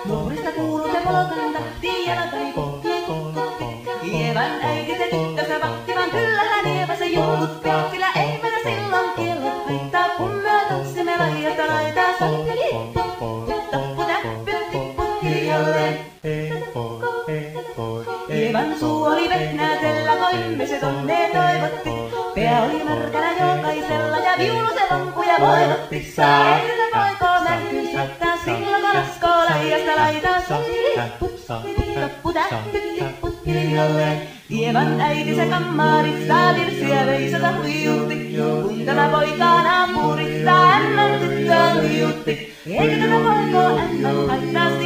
Nuorista kuuluu se polkanta, jalkani pukki. Ievan äiti se tyttönsä vahtivan, kyllähän Ieva se juutti. Sillä ei meitä silloin kiellot haittaa, kun me tanssimme laidasta laitaa. Tappu, täppy, tippu hiljalleen. Ievan suu oli vehnäisellä, koimme se tonne toivotti. Pää oli märkänä jokaisella ja viulu se lonkuja voivotti. Saa voiko märkyys jättää silloin kun laskoo laidasta laitaa. Tappu, täppy, tippu hiljalleen. Ievan äiti se kammarista virsiä veisata huijutti. Kun tämä poika naapurista ämmän tyttöä huijutti. Eikä tätä poikoo ämmän haittaa.